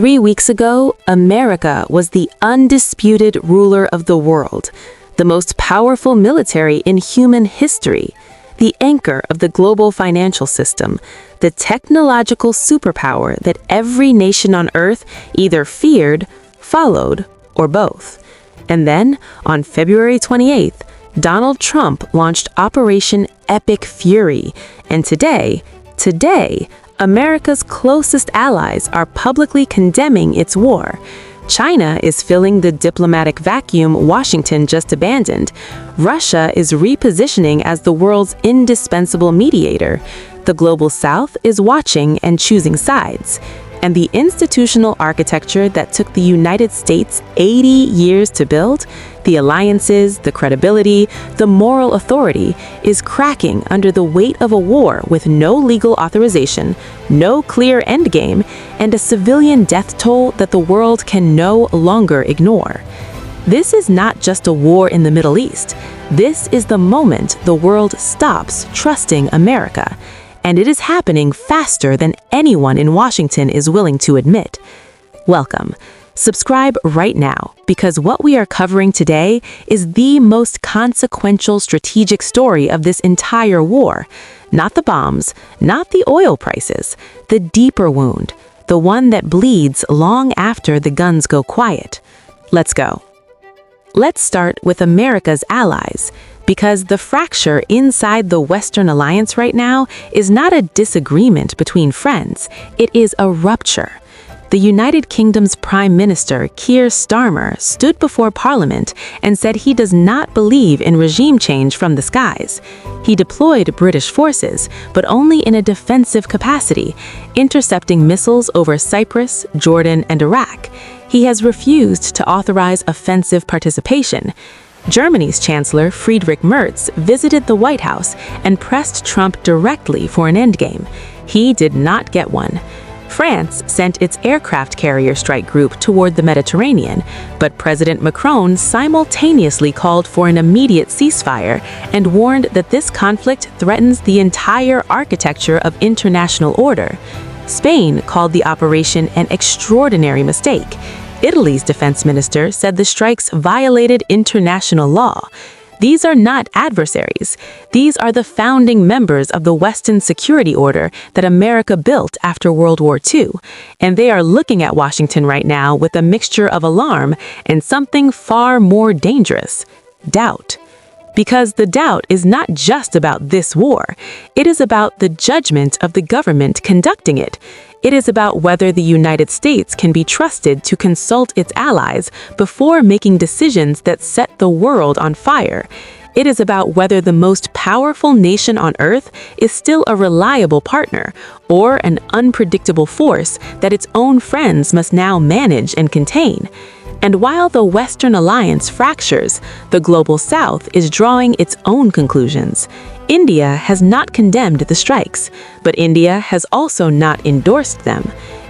3 weeks ago, America was the undisputed ruler of the world, the most powerful military in human history, the anchor of the global financial system, the technological superpower that every nation on Earth either feared, followed, or both. And then, on February 28th, Donald Trump launched Operation Epic Fury, and today, America's closest allies are publicly condemning its war. China is filling the diplomatic vacuum Washington just abandoned. Russia is repositioning as the world's indispensable mediator. The global South is watching and choosing sides. And the institutional architecture that took the United States 80 years to build, the alliances, the credibility, the moral authority, is cracking under the weight of a war with no legal authorization, no clear endgame, and a civilian death toll that the world can no longer ignore. This is not just a war in the Middle East. This is the moment the world stops trusting America. And it is happening faster than anyone in Washington is willing to admit. Welcome. Subscribe right now, because what we are covering today is the most consequential strategic story of this entire war. Not the bombs, not the oil prices, the deeper wound, the one that bleeds long after the guns go quiet. Let's go. Let's start with America's allies, because the fracture inside the Western alliance right now is not a disagreement between friends, it is a rupture. The United Kingdom's Prime Minister, Keir Starmer, stood before Parliament and said he does not believe in regime change from the skies. He deployed British forces, but only in a defensive capacity, intercepting missiles over Cyprus, Jordan, and Iraq. He has refused to authorize offensive participation. Germany's Chancellor Friedrich Merz visited the White House and pressed Trump directly for an endgame. He did not get one. France sent its aircraft carrier strike group toward the Mediterranean, but President Macron simultaneously called for an immediate ceasefire and warned that this conflict threatens the entire architecture of international order. Spain called the operation an extraordinary mistake. Italy's defense minister said the strikes violated international law. These are not adversaries. These are the founding members of the Western security order that America built after World War II, and they are looking at Washington right now with a mixture of alarm and something far more dangerous: doubt. Because the doubt is not just about this war. It is about the judgment of the government conducting it. It is about whether the United States can be trusted to consult its allies before making decisions that set the world on fire. It is about whether the most powerful nation on Earth is still a reliable partner or an unpredictable force that its own friends must now manage and contain. And while the Western alliance fractures, the global South is drawing its own conclusions. India has not condemned the strikes, but India has also not endorsed them.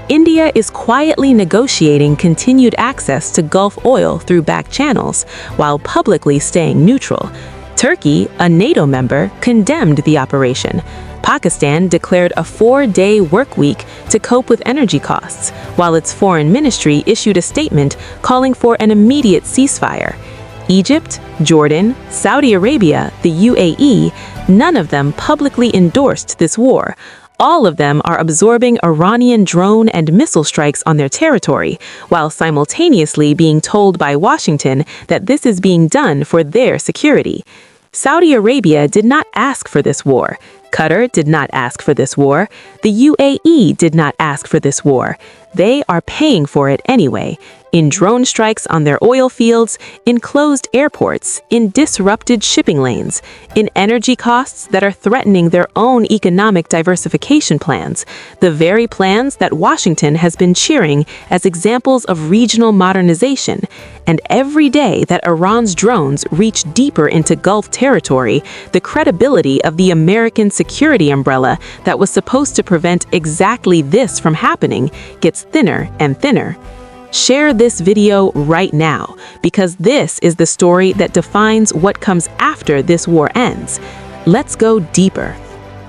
India is quietly negotiating continued access to Gulf oil through back channels, while publicly staying neutral. Turkey, a NATO member, condemned the operation. Pakistan declared a 4-day work week to cope with energy costs, while its foreign ministry issued a statement calling for an immediate ceasefire. Egypt, Jordan, Saudi Arabia, the UAE, none of them publicly endorsed this war. All of them are absorbing Iranian drone and missile strikes on their territory, while simultaneously being told by Washington that this is being done for their security. Saudi Arabia did not ask for this war. Qatar did not ask for this war. The UAE did not ask for this war. They are paying for it anyway, in drone strikes on their oil fields, in closed airports, in disrupted shipping lanes, in energy costs that are threatening their own economic diversification plans, the very plans that Washington has been cheering as examples of regional modernization. And every day that Iran's drones reach deeper into Gulf territory, the credibility of the American security umbrella that was supposed to prevent exactly this from happening gets thinner and thinner. Share this video right now, because this is the story that defines what comes after this war ends. Let's go deeper.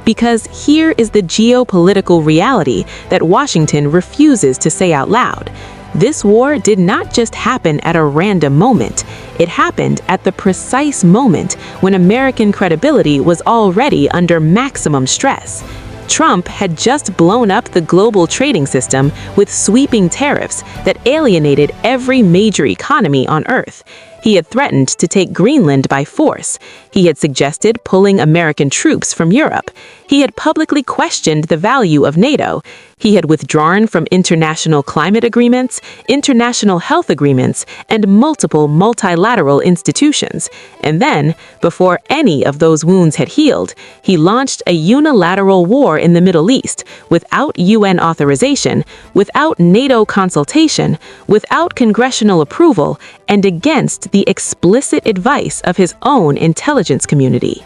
Because here is the geopolitical reality that Washington refuses to say out loud. This war did not just happen at a random moment. It happened at the precise moment when American credibility was already under maximum stress. Trump had just blown up the global trading system with sweeping tariffs that alienated every major economy on Earth. He had threatened to take Greenland by force. He had suggested pulling American troops from Europe. He had publicly questioned the value of NATO. He had withdrawn from international climate agreements, international health agreements, and multiple multilateral institutions. And then, before any of those wounds had healed, he launched a unilateral war in the Middle East without UN authorization, without NATO consultation, without congressional approval, and against the explicit advice of his own intelligence community.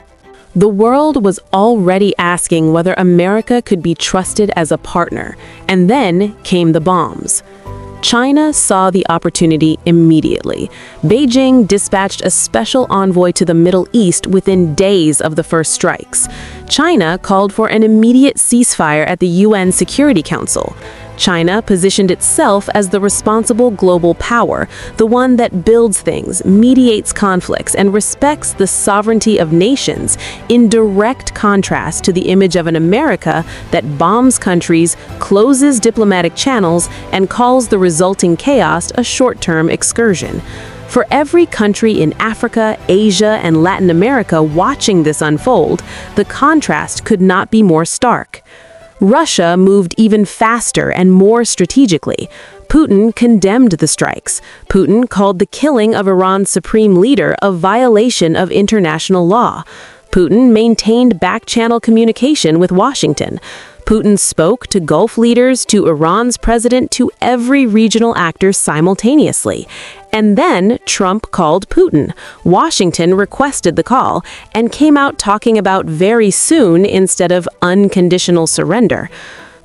The world was already asking whether America could be trusted as a partner, and then came the bombs. China saw the opportunity immediately. Beijing dispatched a special envoy to the Middle East within days of the first strikes. China called for an immediate ceasefire at the UN Security Council. China positioned itself as the responsible global power, the one that builds things, mediates conflicts, and respects the sovereignty of nations, in direct contrast to the image of an America that bombs countries, closes diplomatic channels, and calls the resulting chaos a short-term excursion. For every country in Africa, Asia, and Latin America watching this unfold, the contrast could not be more stark. Russia moved even faster and more strategically. Putin condemned the strikes. Putin called the killing of Iran's supreme leader a violation of international law. Putin maintained back-channel communication with Washington. Putin spoke to Gulf leaders, to Iran's president, to every regional actor simultaneously. And then Trump called Putin. Washington requested the call and came out talking about very soon instead of unconditional surrender.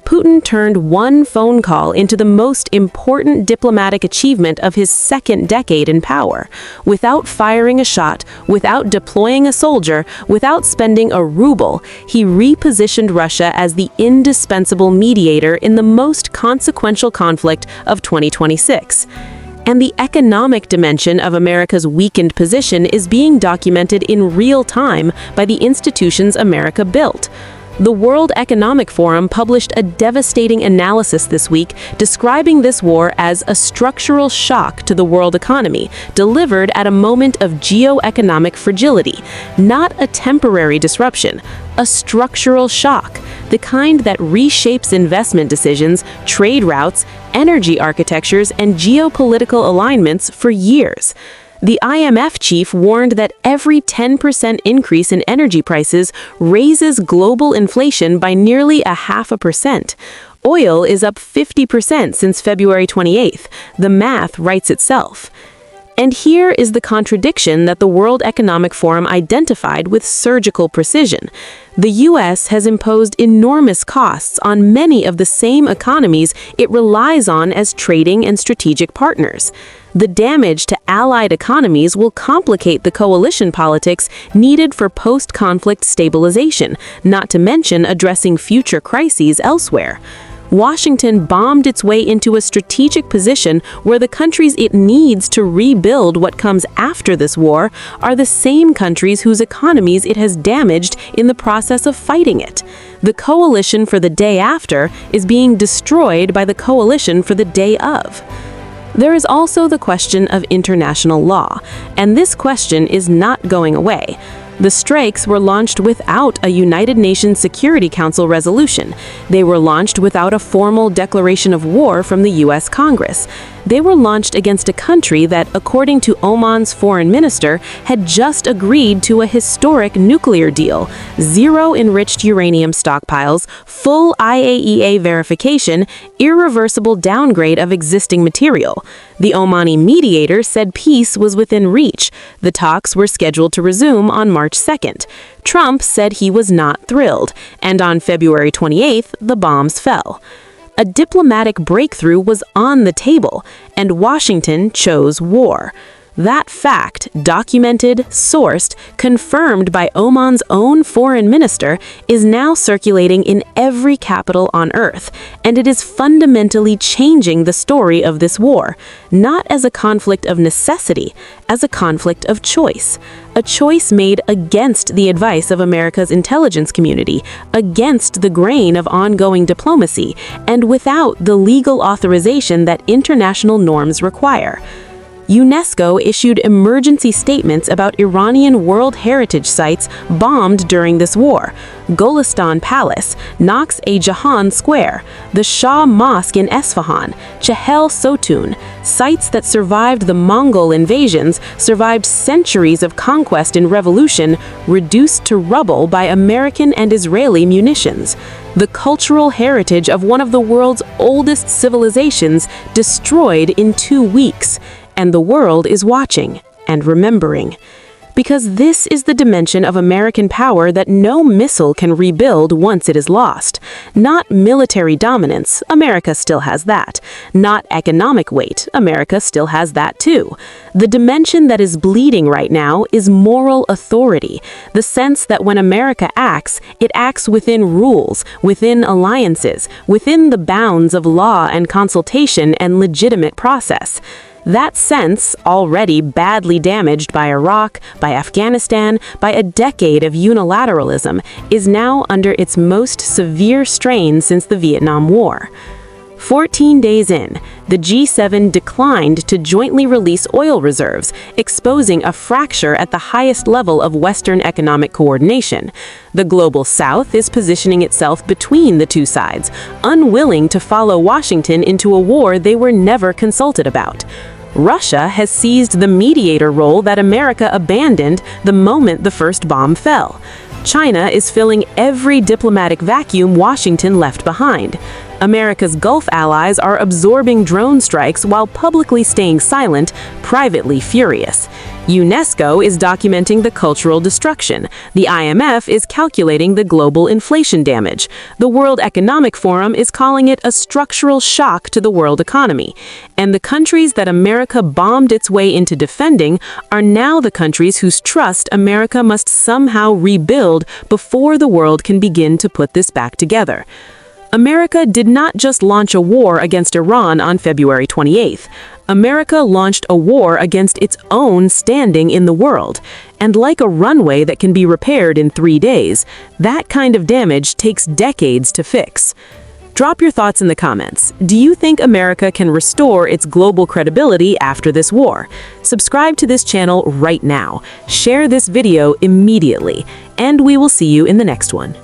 Putin turned one phone call into the most important diplomatic achievement of his second decade in power. Without firing a shot, without deploying a soldier, without spending a ruble, he repositioned Russia as the indispensable mediator in the most consequential conflict of 2026. And the economic dimension of America's weakened position is being documented in real time by the institutions America built. The World Economic Forum published a devastating analysis this week describing this war as a structural shock to the world economy, delivered at a moment of geoeconomic fragility, not a temporary disruption, a structural shock, the kind that reshapes investment decisions, trade routes, energy architectures, and geopolitical alignments for years. The IMF chief warned that every 10% increase in energy prices raises global inflation by nearly 0.5%. Oil is up 50% since February 28th. The math writes itself. And here is the contradiction that the World Economic Forum identified with surgical precision. The U.S. has imposed enormous costs on many of the same economies it relies on as trading and strategic partners. The damage to allied economies will complicate the coalition politics needed for post-conflict stabilization, not to mention addressing future crises elsewhere. Washington bombed its way into a strategic position where the countries it needs to rebuild what comes after this war are the same countries whose economies it has damaged in the process of fighting it. The coalition for the day after is being destroyed by the coalition for the day of. There is also the question of international law, and this question is not going away. The strikes were launched without a United Nations Security Council resolution. They were launched without a formal declaration of war from the U.S. Congress. They were launched against a country that, according to Oman's foreign minister, had just agreed to a historic nuclear deal, zero enriched uranium stockpiles, full IAEA verification, irreversible downgrade of existing material. The Omani mediator said peace was within reach. The talks were scheduled to resume on March 2nd. Trump said he was not thrilled, and on February 28th, the bombs fell. A diplomatic breakthrough was on the table, and Washington chose war. That fact, documented, sourced, confirmed by Oman's own foreign minister, is now circulating in every capital on Earth, and it is fundamentally changing the story of this war, not as a conflict of necessity, as a conflict of choice. A choice made against the advice of America's intelligence community, against the grain of ongoing diplomacy, and without the legal authorization that international norms require. UNESCO issued emergency statements about Iranian World Heritage sites bombed during this war: Golistan Palace, Nox-e-Jahan Square, the Shah Mosque in Esfahan, Chehel Sotun, sites that survived the Mongol invasions, survived centuries of conquest and revolution, reduced to rubble by American and Israeli munitions. The cultural heritage of one of the world's oldest civilizations destroyed in 2 weeks. And the world is watching and remembering. Because this is the dimension of American power that no missile can rebuild once it is lost. Not military dominance, America still has that. Not economic weight, America still has that too. The dimension that is bleeding right now is moral authority. The sense that when America acts, it acts within rules, within alliances, within the bounds of law and consultation and legitimate process. That sense, already badly damaged by Iraq, by Afghanistan, by a decade of unilateralism, is now under its most severe strain since the Vietnam War. 14 days in, the G7 declined to jointly release oil reserves, exposing a fracture at the highest level of Western economic coordination. The Global South is positioning itself between the two sides, unwilling to follow Washington into a war they were never consulted about. Russia has seized the mediator role that America abandoned the moment the first bomb fell. China is filling every diplomatic vacuum Washington left behind. America's Gulf allies are absorbing drone strikes while publicly staying silent, privately furious. UNESCO is documenting the cultural destruction. The IMF is calculating the global inflation damage. The World Economic Forum is calling it a structural shock to the world economy. And the countries that America bombed its way into defending are now the countries whose trust America must somehow rebuild before the world can begin to put this back together. America did not just launch a war against Iran on February 28th. America launched a war against its own standing in the world. And like a runway that can be repaired in 3 days, that kind of damage takes decades to fix. Drop your thoughts in the comments. Do you think America can restore its global credibility after this war? Subscribe to this channel right now. Share this video immediately. And we will see you in the next one.